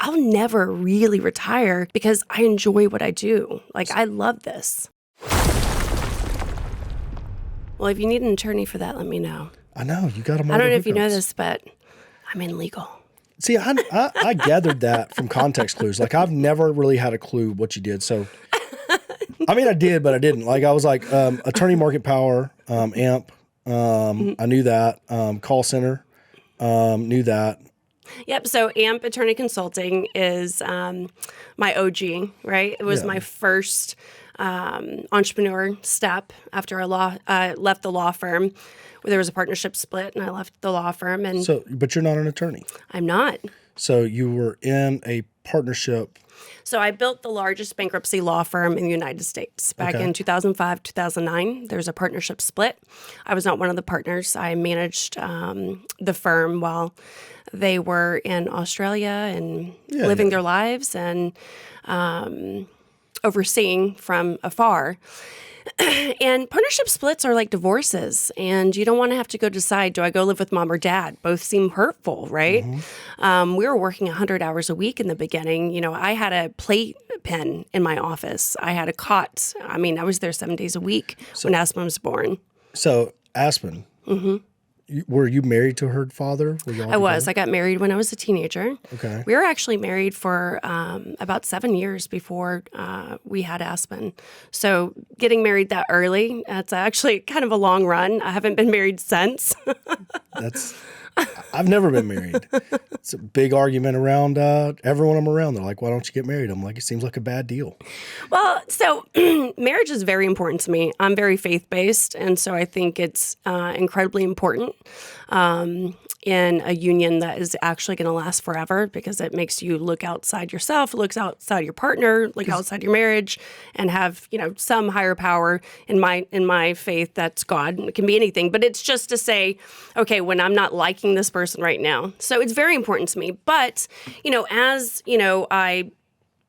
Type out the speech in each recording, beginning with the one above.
I'll never really retire because I enjoy what I do. Like, I love this. Well, if you need an attorney for that, let me know. I know. You got them all. I don't know if you know this, but I'm in legal. See, I gathered that from context clues. Like, I've never really had a clue what you did. So, I mean, I did, but I didn't. Like, I was like, attorney market power, AMP. I knew that. Call center, knew that. Yep. So AMP Attorney Consulting is my OG, right? It was my first entrepreneur step after I left the law firm. There was a partnership split, and I left the law firm. And so, but you're not an attorney. I'm not. So you were in a partnership. So I built the largest bankruptcy law firm in the United States back in 2005, 2009. There's a partnership split. I was not one of the partners. I managed the firm while they were in Australia and living their lives and overseeing from afar. And partnership splits are like divorces, and you don't want to have to go decide, do I go live with mom or dad? Both seem hurtful, right? Mm-hmm. We were working 100 hours a week in the beginning. You know, I had a playpen in my office. I had a cot. I mean, I was there 7 days a week when Aspen was born. So Aspen, were you married to her father? I was. I got married when I was a teenager. Okay. We were actually married for about 7 years before we had Aspen. So getting married that early, that's actually kind of a long run. I haven't been married since. I've never been married. It's a big argument around everyone I'm around. They're like, why don't you get married? I'm like, it seems like a bad deal. Well, so marriage is very important to me. I'm very faith-based, and so I think it's incredibly important in a union that is actually going to last forever, because it makes you look outside yourself, looks outside your partner, look outside your marriage, and have, you know, some higher power. In my faith, that's God. It can be anything, but it's just to say, okay, when I'm not liking this person right now. So it's very important to me. But, you know, as, you know, I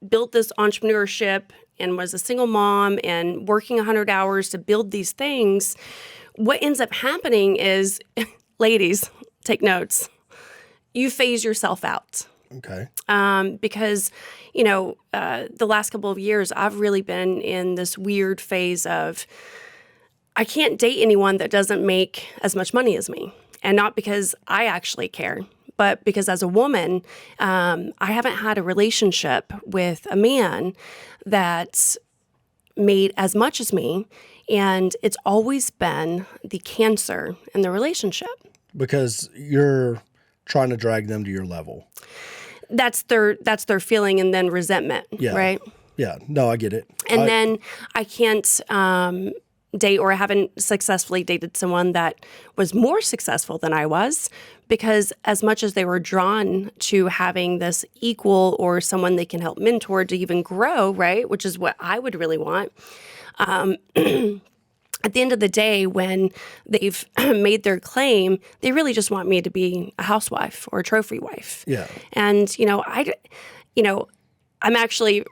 built this entrepreneurship and was a single mom and working 100 hours to build these things, what ends up happening is, ladies, take notes, you phase yourself out. Okay. Because, you know, the last couple of years, I've really been in this weird phase of, I can't date anyone that doesn't make as much money as me. And not because I actually care, but because as a woman, I haven't had a relationship with a man that's made as much as me. And it's always been the cancer in the relationship. Because you're trying to drag them to your level. That's their feeling, and then resentment, right? Yeah. No, I get it. And then I can't date, or I haven't successfully dated someone that was more successful than I was, because as much as they were drawn to having this equal or someone they can help mentor to even grow, right, which is what I would really want, at the end of the day, when they've made their claim, they really just want me to be a housewife or a trophy wife. Yeah. And, I'm actually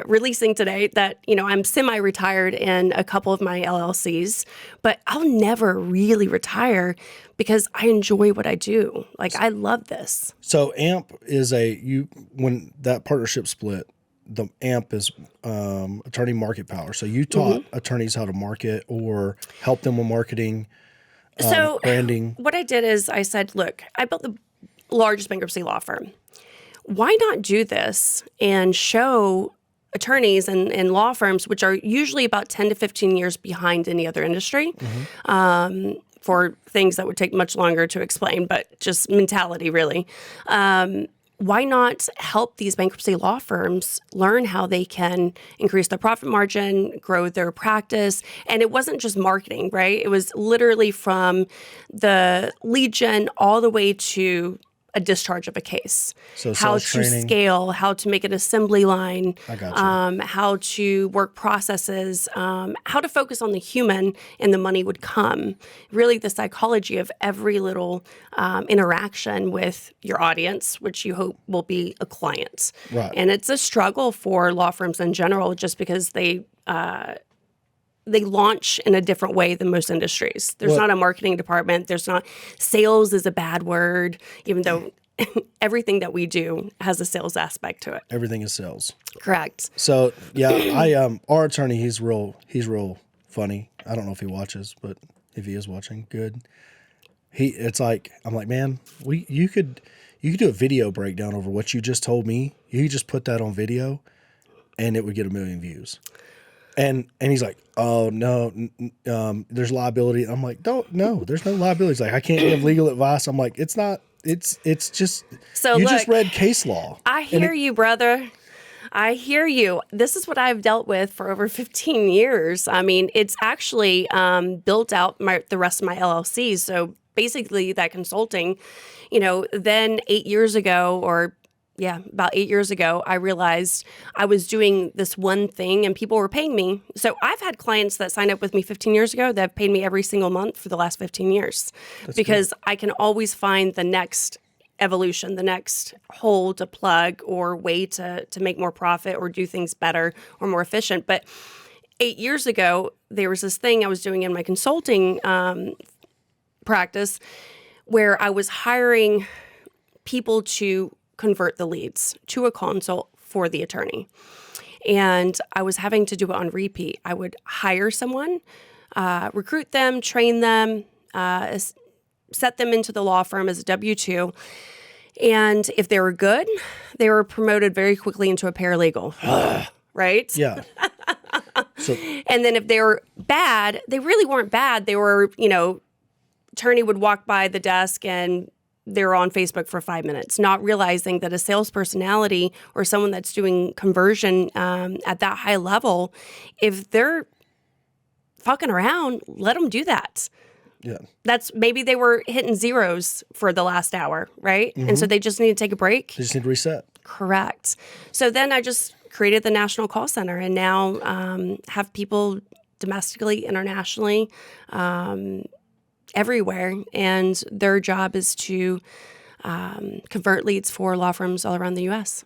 releasing today that, I'm semi-retired in a couple of my LLCs, but I'll never really retire because I enjoy what I do. Like, I love this. So AMP is when that partnership split, the AMP is attorney market power. So you taught attorneys how to market or help them with marketing, branding. What I did is I said, look, I built the largest bankruptcy law firm. Why not do this and show attorneys and law firms, which are usually about 10 to 15 years behind any other industry, for things that would take much longer to explain, but just mentality, really. Why not help these bankruptcy law firms learn how they can increase their profit margin, grow their practice? And it wasn't just marketing, right? It was literally from the lead gen all the way to a discharge of a case. So how to training. Scale, how to make an assembly line, I got you. how to work processes, how to focus on the human, and the money would come. Really the psychology of every little interaction with your audience, which you hope will be a client. Right. And it's a struggle for law firms in general, just because they launch in a different way than most industries. There's not a marketing department. There's not, sales is a bad word, even though everything that we do has a sales aspect to it. Everything is sales. Correct. So yeah, our attorney, he's real funny. I don't know if he watches, but if he is watching, good. It's like, I'm like, man, you could do a video breakdown over what you just told me. You could just put that on video and it would get 1 million views. And he's like, oh no, there's liability. I'm like, no, there's no liability. He's like, I can't give legal advice. I'm like, it's not, it's just, so you look, just read case law. I hear you, brother. I hear you. This is what I've dealt with for over 15 years. I mean, it's actually built out the rest of my LLC. So basically that consulting, then 8 years ago about 8 years ago, I realized I was doing this one thing and people were paying me. So I've had clients that signed up with me 15 years ago that have paid me every single month for the last 15 years. That's because good. I can always find the next evolution, the next hole to plug or way to make more profit or do things better or more efficient. But 8 years ago, there was this thing I was doing in my consulting practice where I was hiring people to convert the leads to a consult for the attorney. And I was having to do it on repeat. I would hire someone, recruit them, train them, set them into the law firm as a W-2. And if they were good, they were promoted very quickly into a paralegal. Right? Yeah. And then if they were bad, they really weren't bad. They were, attorney would walk by the desk and they were on Facebook for 5 minutes, not realizing that a sales personality or someone that's doing conversion at that high level, if they're fucking around, let them do that. Yeah. That's maybe they were hitting zeros for the last hour, right? Mm-hmm. And so they just need to take a break. They just need to reset. Correct. So then I just created the National Call Center and now have people domestically, internationally, everywhere. And their job is to convert leads for law firms all around the U.S.